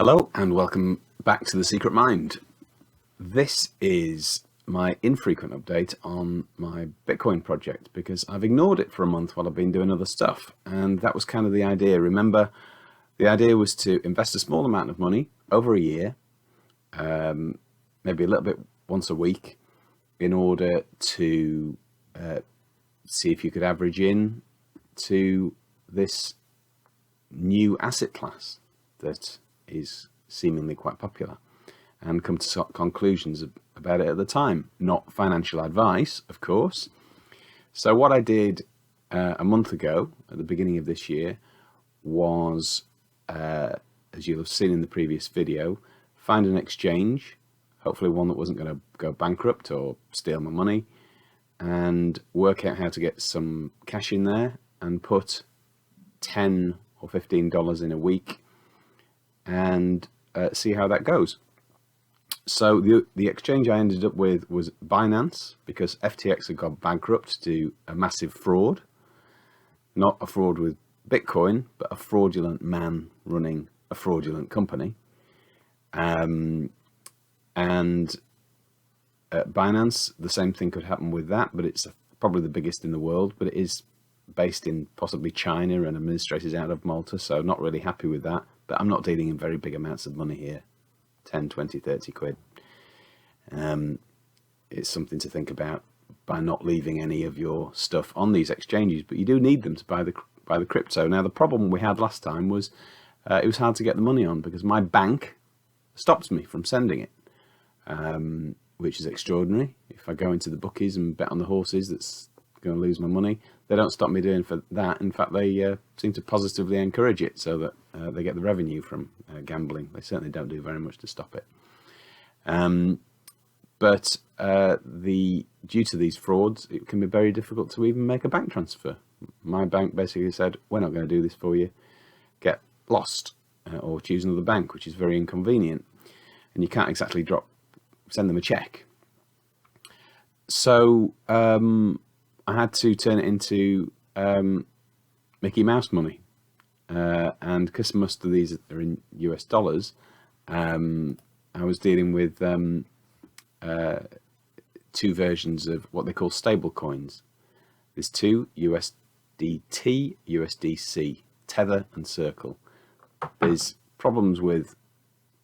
Hello and welcome back to The Secret Mind. This is my infrequent update on my Bitcoin project because I've ignored it for a month while I've been doing other stuff, and that was kind of the idea. Remember, the idea was to invest a small amount of money over a year, maybe a little bit once a week, in order to see if you could average in to this new asset class that is seemingly quite popular and come to conclusions about it at the time. Not financial advice, of course. So what I did a month ago, at the beginning of this year, was, as you'll have seen in the previous video, find an exchange, hopefully one that wasn't going to go bankrupt or steal my money, and work out how to get some cash in there and put $10 or $15 in a week and see how that goes. So the exchange I ended up with was Binance, because FTX had gone bankrupt to a massive fraud. Not a fraud with Bitcoin, but a fraudulent man running a fraudulent company. And at Binance, the same thing could happen with that, but it's probably the biggest in the world, but it is based in possibly China and administrated out of Malta, so not really happy with that. But I'm not dealing in very big amounts of money here, 10, 20, 30 quid. It's something to think about by not leaving any of your stuff on these exchanges, but you do need them to buy the crypto. Now, the problem we had last time was it was hard to get the money on because my bank stopped me from sending it, which is extraordinary. If I go into the bookies and bet on the horses, that's going to lose my money. They don't stop me doing for that. In fact, they seem to positively encourage it so that they get the revenue from gambling. They certainly don't do very much to stop it. But due to these frauds, it can be very difficult to even make a bank transfer. My bank basically said, we're not going to do this for you. Get lost or choose another bank, which is very inconvenient. And you can't exactly send them a check. So I had to turn it into Mickey Mouse money. And because most of these are in US dollars, I was dealing with two versions of what they call stable coins. There's two: USDT, USDC, Tether and Circle. There's problems with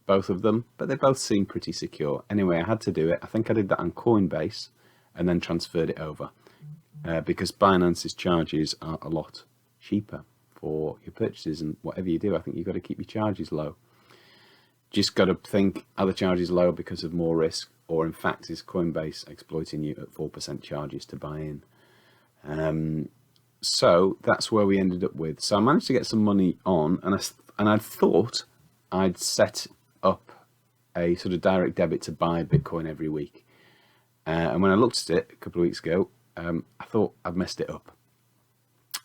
both of them, but they both seem pretty secure. Anyway, I had to do it. I think I did that on Coinbase and then transferred it over because Binance's charges are a lot cheaper for your purchases, and whatever you do, I think you've got to keep your charges low. Just got to think, are the charges low because of more risk, or in fact is Coinbase exploiting you at 4% charges to buy in? So that's where we ended up with. So I managed to get some money on, and I thought I'd set up a sort of direct debit to buy Bitcoin every week. And when I looked at it a couple of weeks ago, I thought I'd messed it up.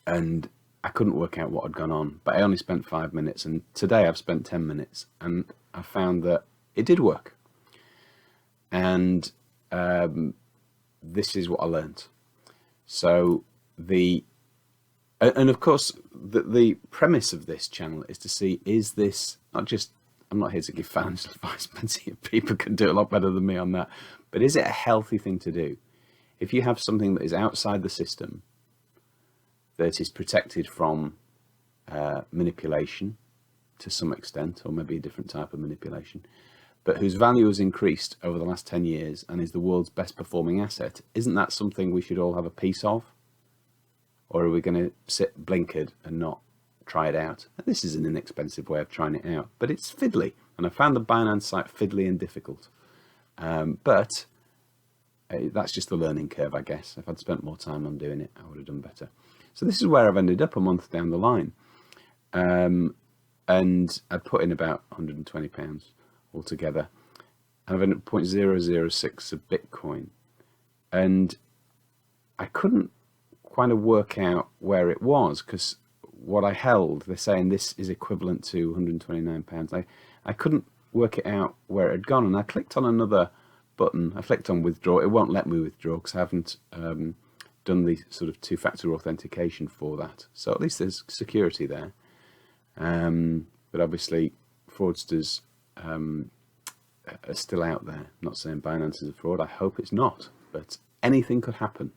And I couldn't work out what had gone on, but I only spent 5 minutes, and today I've spent 10 minutes, and I found that it did work. And this is what I learned. So and of course, the premise of this channel is to see, is this not just, I'm not here to give financial advice, plenty of people can do a lot better than me on that, but is it a healthy thing to do? If you have something that is outside the system, that is protected from manipulation to some extent, or maybe a different type of manipulation, but whose value has increased over the last 10 years and is the world's best performing asset, isn't that something we should all have a piece of? Or are we going to sit blinkered and not try it out? And this is an inexpensive way of trying it out, but it's fiddly. And I found the Binance site fiddly and difficult. But that's just the learning curve, I guess. If I'd spent more time on doing it, I would have done better. So this is where I've ended up a month down the line. And I put in about £120 altogether. And I've ended up 0.006 of Bitcoin. And I couldn't kind of work out where it was, because what I held, they're saying this is equivalent to £129. I couldn't work it out where it had gone. And I clicked on another button. I clicked on withdraw. It won't let me withdraw because I haven't done the sort of two-factor authentication for that. So at least there's security there. But obviously, fraudsters are still out there. I'm not saying Binance is a fraud. I hope it's not, but anything could happen.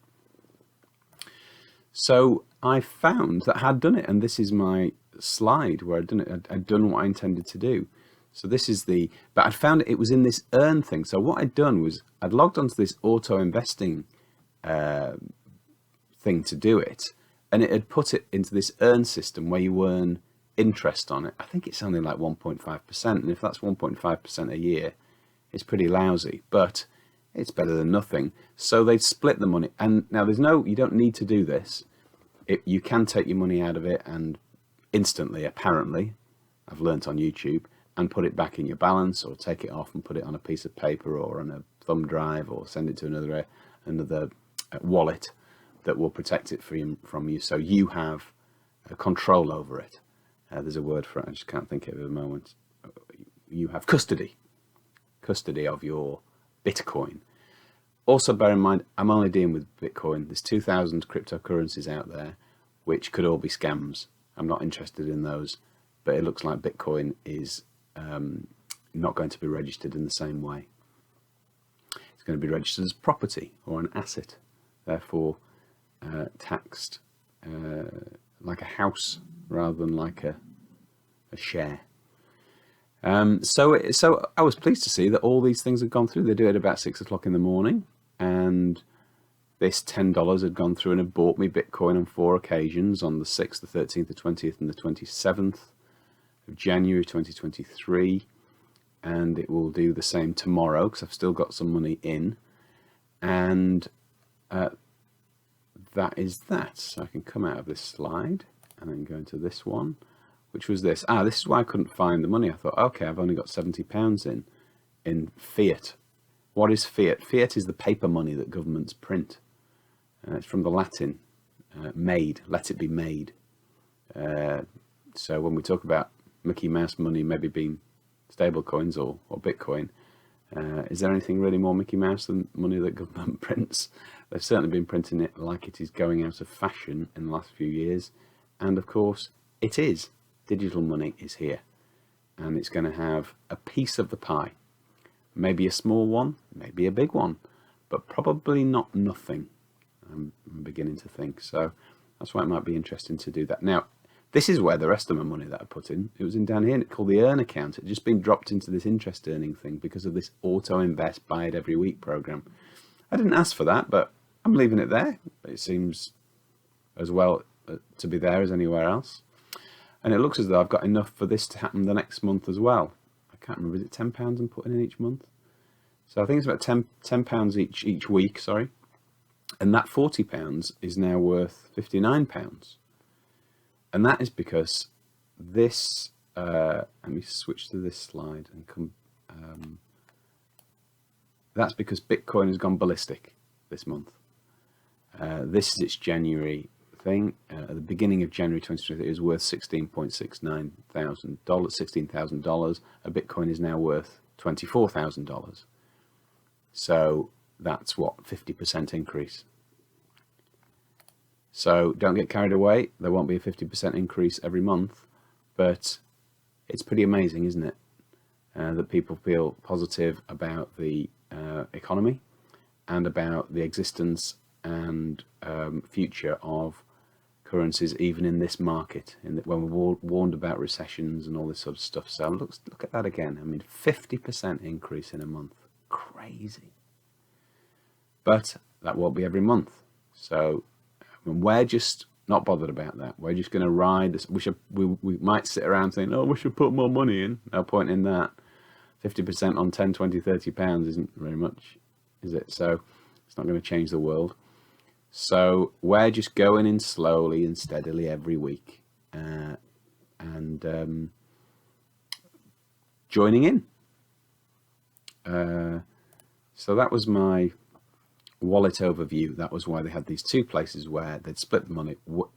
So I found that I had done it, and this is my slide where I'd done it. I'd done what I intended to do. So this is but I'd found it was in this earn thing. So what I'd done was I'd logged onto this auto investing thing to do it, and it had put it into this earn system where you earn interest on it. I think it's only like 1.5%, and if that's 1.5% a year, it's pretty lousy, but it's better than nothing. So they'd split the money, and now you don't need to do this. You can take your money out of it and instantly, apparently, I've learnt on YouTube, and put it back in your balance, or take it off and put it on a piece of paper or on a thumb drive, or send it to another wallet that will protect it from you, so you have control over it. There's a word for it, I just can't think of it at the moment. You have custody of your Bitcoin. Also bear in mind, I'm only dealing with Bitcoin. There's 2,000 cryptocurrencies out there, which could all be scams. I'm not interested in those, but it looks like Bitcoin is not going to be registered in the same way. It's going to be registered as property or an asset, therefore taxed like a house rather than like a share. So I was pleased to see that all these things had gone through. They do it about 6 o'clock in the morning, and this $10 had gone through and had bought me Bitcoin on 4 occasions, on the 6th, the 13th, the 20th, and the 27th of January 2023, and it will do the same tomorrow because I've still got some money in, and that is that. So I can come out of this slide and then go into this one, which was this. This is why I couldn't find the money. I thought, okay, I've only got £70 in fiat. What is fiat? Fiat is the paper money that governments print. It's from the Latin, made, let it be made. So when we talk about Mickey Mouse money maybe being stable coins or Bitcoin, is there anything really more Mickey Mouse than money that government prints? They've certainly been printing it like it is going out of fashion in the last few years. And of course, it is. Digital money is here. And it's going to have a piece of the pie. Maybe a small one, maybe a big one, but probably not nothing, I'm beginning to think. So that's why it might be interesting to do that. Now, this is where the rest of my money that I put in, it was in down here, and it's called the Earn account. It's just been dropped into this interest earning thing because of this auto invest, buy it every week program. I didn't ask for that, but I'm leaving it there. It seems as well to be there as anywhere else. And it looks as though I've got enough for this to happen the next month as well. I can't remember, is it £10 I'm putting in each month? So I think it's about £10 each week, sorry. And that £40 is now worth £59. And that is because this, let me switch to this slide and come, that's because Bitcoin has gone ballistic this month. This is its January thing. At the beginning of January 2023, it was worth $16,690, $16,000. A Bitcoin is now worth $24,000. So that's what, 50% increase. So don't get carried away. There won't be a 50% increase every month, but it's pretty amazing, isn't it? That people feel positive about the economy and about the existence and future of currencies, even in this market, when we're warned about recessions and all this sort of stuff. So look at that again. I mean, 50% increase in a month. Crazy. But that won't be every month. So we're just not bothered about that. We're just going to ride this. We might sit around saying, oh, we should put more money in. No point in that. 50% on 10, 20, 30 pounds isn't very much, is it? So it's not going to change the world. So we're just going in slowly and steadily every week and joining in. So that was my wallet overview. That was why they had these two places where they'd split the money.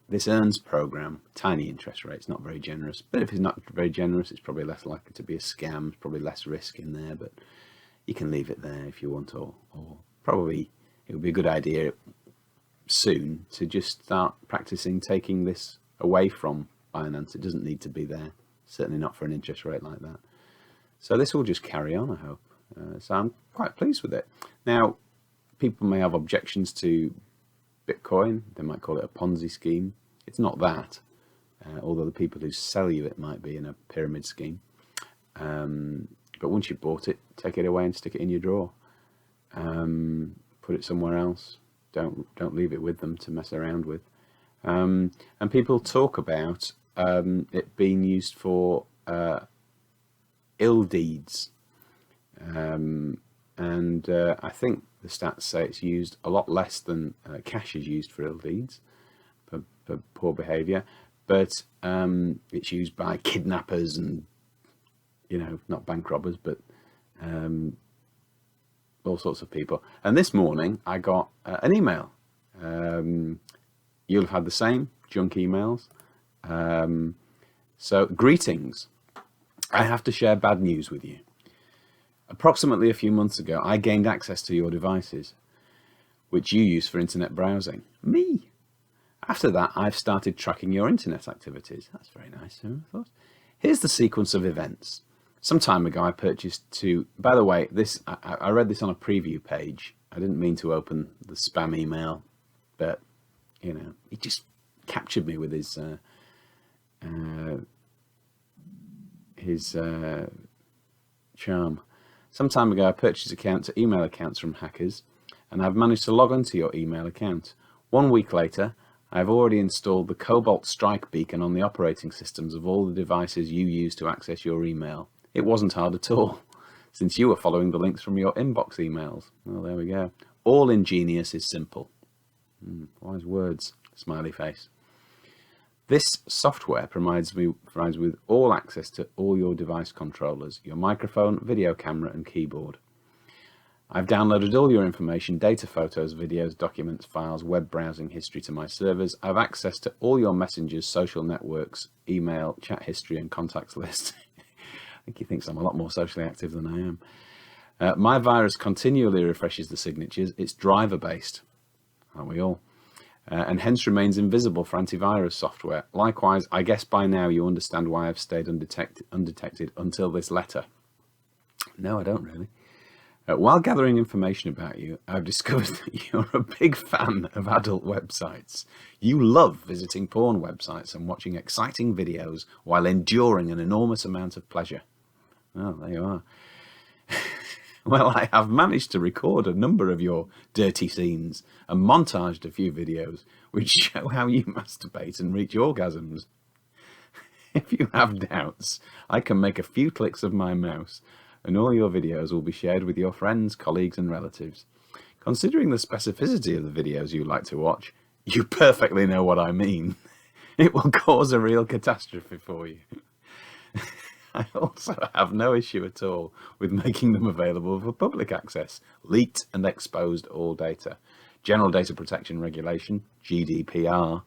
This earns program, tiny interest rates, not very generous. But if it's not very generous, it's probably less likely to be a scam. It's probably less risk in there, but you can leave it there if you want, or probably it would be a good idea soon to just start practicing taking this away from Binance. It doesn't need to be there, certainly not for an interest rate like that. So this will just carry on, I hope. So I'm quite pleased with it. Now, people may have objections to Bitcoin. They might call it a Ponzi scheme. It's not that, although the people who sell you it might be in a pyramid scheme. But once you've bought it, take it away and stick it in your drawer. Put it somewhere else. Don't leave it with them to mess around with. And people talk about it being used for ill deeds. I think the stats say it's used a lot less than cash is used for ill deeds, for poor behaviour, but it's used by kidnappers and, not bank robbers, but all sorts of people. And this morning I got an email. You'll have had the same junk emails. So greetings. I have to share bad news with you. Approximately a few months ago, I gained access to your devices, which you use for internet browsing. Me. After that, I've started tracking your internet activities. That's very nice, I thought. Here's the sequence of events. Some time ago, I purchased two. By the way, I read this on a preview page. I didn't mean to open the spam email, but he just captured me with his charm. Some time ago, I purchased email accounts from hackers, and I've managed to log onto your email account. 1 week later, I've already installed the Cobalt Strike beacon on the operating systems of all the devices you use to access your email. It wasn't hard at all, since you were following the links from your inbox emails. Well, there we go. All ingenious is simple. Wise words, smiley face. This software provides with all access to all your device controllers, your microphone, video camera, and keyboard. I've downloaded all your information, data, photos, videos, documents, files, web browsing history to my servers. I have access to all your messengers, social networks, email, chat history, and contacts list. I think he thinks I'm a lot more socially active than I am. My virus continually refreshes the signatures. It's driver-based, aren't we all? And hence remains invisible for antivirus software. Likewise, I guess by now you understand why I've stayed undetected until this letter. No, I don't really. While gathering information about you, I've discovered that you're a big fan of adult websites. You love visiting porn websites and watching exciting videos while enduring an enormous amount of pleasure. Oh, there you are. Well, I have managed to record a number of your dirty scenes and montaged a few videos which show how you masturbate and reach orgasms. If you have doubts, I can make a few clicks of my mouse and all your videos will be shared with your friends, colleagues and relatives. Considering the specificity of the videos you like to watch, you perfectly know what I mean. It will cause a real catastrophe for you. I also have no issue at all with making them available for public access. Leaked and exposed all data. General Data Protection Regulation, GDPR.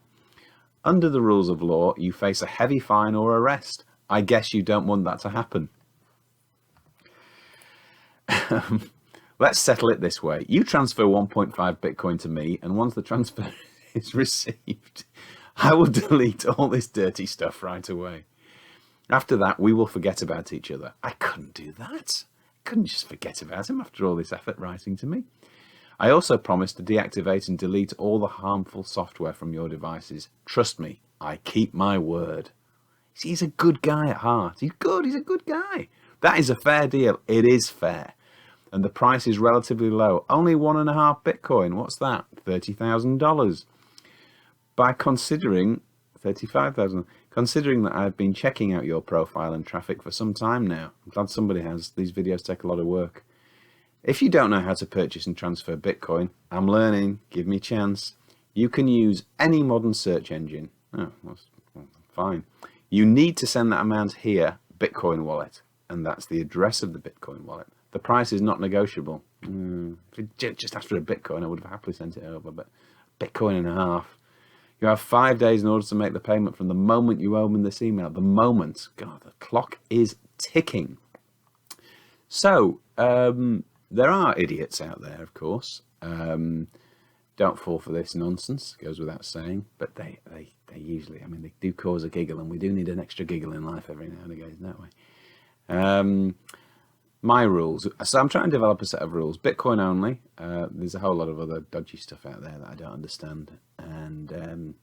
Under the rules of law, you face a heavy fine or arrest. I guess you don't want that to happen. Let's settle it this way. You transfer 1.5 Bitcoin to me, and once the transfer is received, I will delete all this dirty stuff right away. After that, we will forget about each other. I couldn't do that. I couldn't just forget about him after all this effort writing to me. I also promise to deactivate and delete all the harmful software from your devices. Trust me, I keep my word. See, he's a good guy at heart. He's a good guy. That is a fair deal. It is fair. And the price is relatively low. Only 1.5 Bitcoin. What's that? $30,000. By considering 35,000. Considering that I've been checking out your profile and traffic for some time now. I'm glad somebody has. These videos take a lot of work. If you don't know how to purchase and transfer Bitcoin, I'm learning. Give me a chance. You can use any modern search engine. Oh, well, fine. You need to send that amount here, Bitcoin wallet. And that's the address of the Bitcoin wallet. The price is not negotiable. If it just asked for a Bitcoin, I would have happily sent it over. But Bitcoin and a half. You have 5 days in order to make the payment from the moment you open this email. The moment. God, the clock is ticking. So, there are idiots out there, of course. Don't fall for this nonsense, goes without saying. But they usually, they do cause a giggle, and we do need an extra giggle in life every now and again, don't we? My rules. So I'm trying to develop a set of rules. Bitcoin only. There's a whole lot of other dodgy stuff out there that I don't understand, and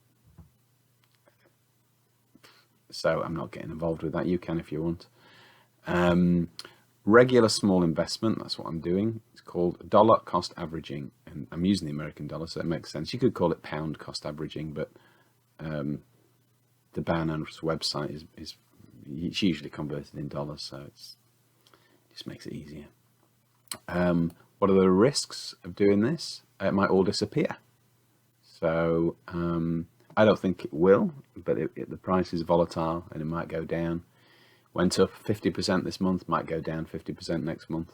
so I'm not getting involved with that. You can if you want. Regular small investment. That's what I'm doing. It's called dollar cost averaging, and I'm using the American dollar, so it makes sense. You could call it pound cost averaging, but the Binance website is it's usually converted in dollars, so it just makes it easier. What are the risks of doing this? It might all disappear. So I don't think it will, but the price is volatile and it might go down. Went up 50% this month, might go down 50% next month.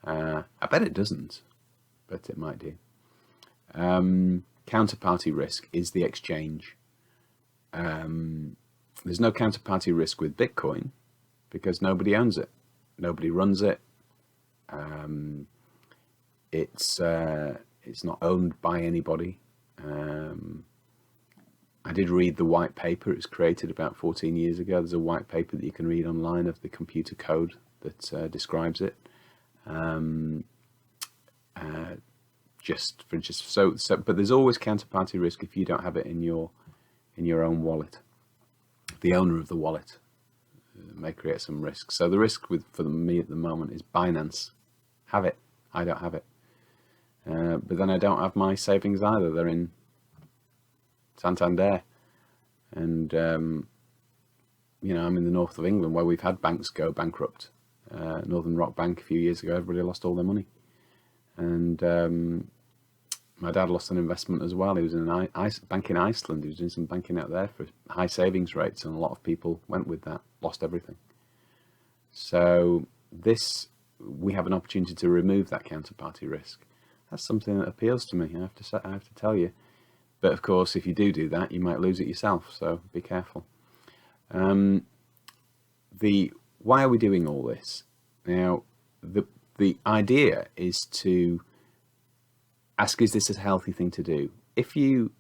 I bet it doesn't, but it might do. Counterparty risk is the exchange. There's no counterparty risk with Bitcoin because nobody owns it. Nobody runs it. It's not owned by anybody. I did read the white paper. It was created about 14 years ago. There's a white paper that you can read online of the computer code that describes it. But there's always counterparty risk if you don't have it in your own wallet. The owner of the wallet may create some risk. So the risk for me at the moment is Binance have it. I don't have it. But then I don't have my savings either. They're in Santander. And, I'm in the north of England where we've had banks go bankrupt. Northern Rock Bank a few years ago, everybody lost all their money. And my dad lost an investment as well. He was in an bank in Iceland. He was doing some banking out there for high savings rates, and a lot of people went with that, lost everything. So we have an opportunity to remove that counterparty risk. That's something that appeals to me, I have to tell you. But of course, if you do that, you might lose it yourself, so be careful. Why are we doing all this? Now, the idea is to ask, is this a healthy thing to do? If you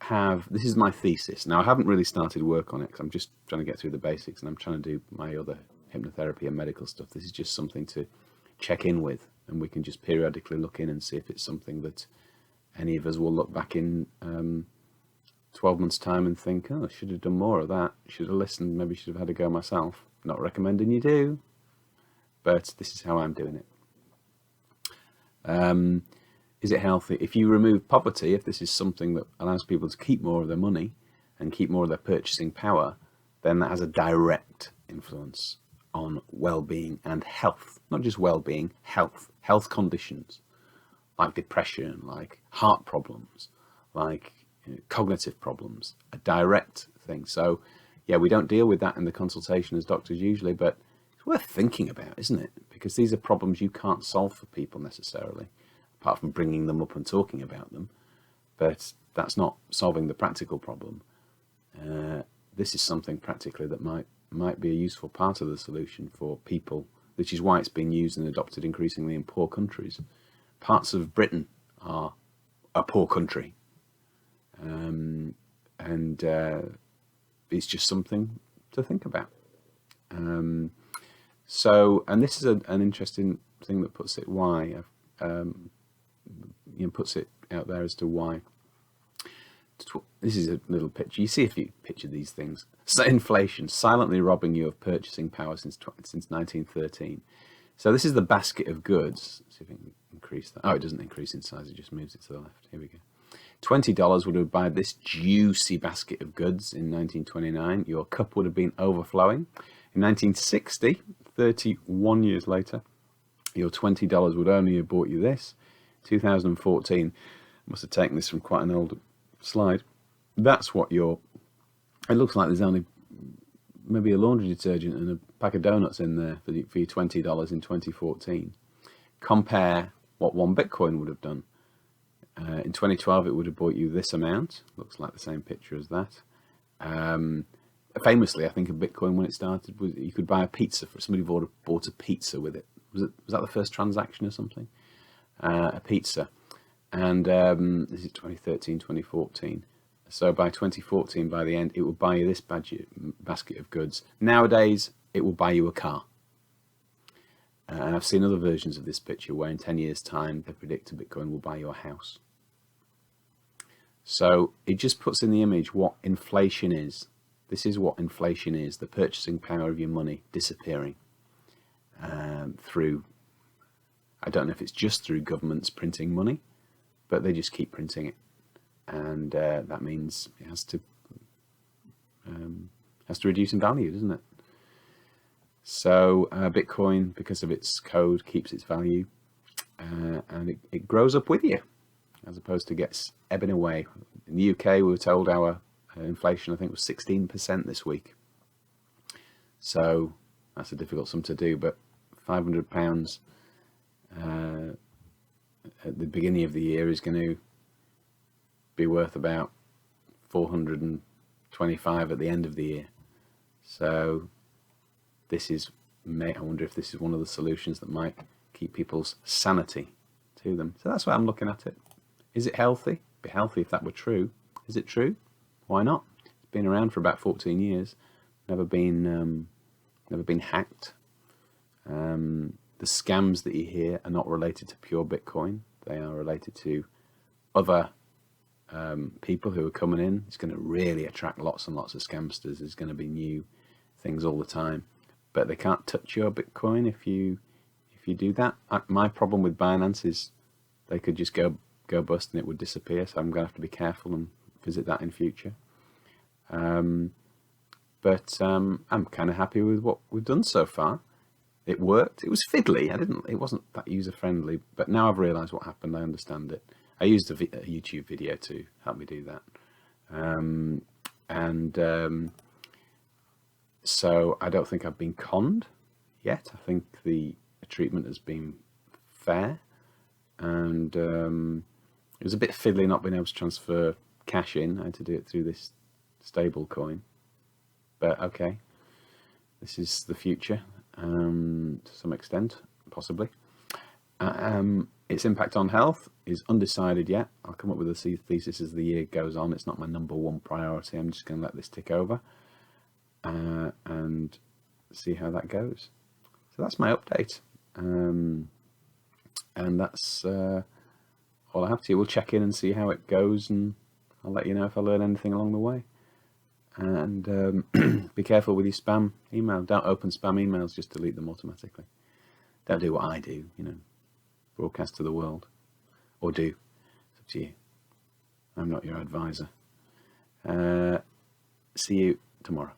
have, this is my thesis. Now, I haven't really started work on it because I'm just trying to get through the basics and I'm trying to do my other hypnotherapy and medical stuff. This is just something to check in with, and we can just periodically look in and see if it's something that any of us will look back in 12 months' time and think, oh, I should have done more of that. Should have listened. Maybe should have had a go myself. Not recommending you do, but this is how I'm doing it. Is it healthy? If you remove poverty, if this is something that allows people to keep more of their money and keep more of their purchasing power, then that has a direct influence on well-being and health. Not just well-being, health conditions like depression, like heart problems, like cognitive problems, a direct thing. So yeah, we don't deal with that in the consultation as doctors usually, but it's worth thinking about, isn't it? Because these are problems you can't solve for people necessarily, apart from bringing them up and talking about them. But that's not solving the practical problem. This is something practically that might be a useful part of the solution for people, which is why it's being used and adopted increasingly in poor countries. Parts of Britain are a poor country. And it's just something to think about. And this is an interesting thing that puts it puts it out there as to why. This is a little picture. You see if you picture these things. So inflation silently robbing you of purchasing power since 1913. So this is the basket of goods. Let's see if I can increase that. Oh, it doesn't increase in size. It just moves it to the left. Here we go. $20 would have bought this juicy basket of goods in 1929. Your cup would have been overflowing. In 1960, 31 years later, your $20 would only have bought you this. 2014, must have taken this from quite an old slide. That's what it looks like there's only maybe a laundry detergent and a pack of donuts in there for your $20 in 2014. Compare what one Bitcoin would have done. In 2012, it would have bought you this amount. Looks like the same picture as that. Famously, I think a Bitcoin when it started, you could buy a pizza for somebody bought a pizza with it. Was that the first transaction or something? A pizza. And this is 2013, 2014. So by 2014, by the end, it will buy you this basket of goods. Nowadays, it will buy you a car. And I've seen other versions of this picture where in 10 years' time they predict a Bitcoin will buy you a house. So it just puts in the image what inflation is. This is what inflation is, the purchasing power of your money disappearing through, I don't know if it's just through governments printing money, but they just keep printing it. And that means it has to reduce in value, doesn't it? So Bitcoin, because of its code, keeps its value, and it grows up with you, as opposed to gets ebbing away. In the UK, we were told our inflation, I think, was 16% this week. So that's a difficult sum to do, but £500 at the beginning of the year is going to be worth about 425 at the end of the year. So this is, I wonder if this is one of the solutions that might keep people's sanity to them. So that's why I'm looking at it. Is it healthy? It'd be healthy if that were true. Is it true? Why not? It's been around for about 14 years. Never been hacked. The scams that you hear are not related to pure Bitcoin. They are related to other people who are coming in. It's going to really attract lots and lots of scamsters. There's going to be new things all the time. But they can't touch your Bitcoin if you do that. My problem with Binance is they could just go bust and it would disappear. So I'm going to have to be careful and visit that in future. But I'm kind of happy with what we've done so far. It worked. It was fiddly. It wasn't that user friendly. But now I've realised what happened. I understand it. I used a YouTube video to help me do that. So I don't think I've been conned yet. I think the treatment has been fair, and it was a bit fiddly not being able to transfer cash in. I had to do it through this stable coin, but okay, this is the future to some extent, possibly. Its impact on health is undecided yet. I'll come up with a thesis as the year goes on. It's not my number one priority. I'm just going to let this tick over and see how that goes. So that's my update. And that's all I have to. We'll check in and see how it goes, and I'll let you know if I learn anything along the way. And be careful with your spam email. Don't open spam emails, just delete them automatically. Don't do what I do, broadcast to the world. Or do. It's up to you. I'm not your advisor. See you tomorrow.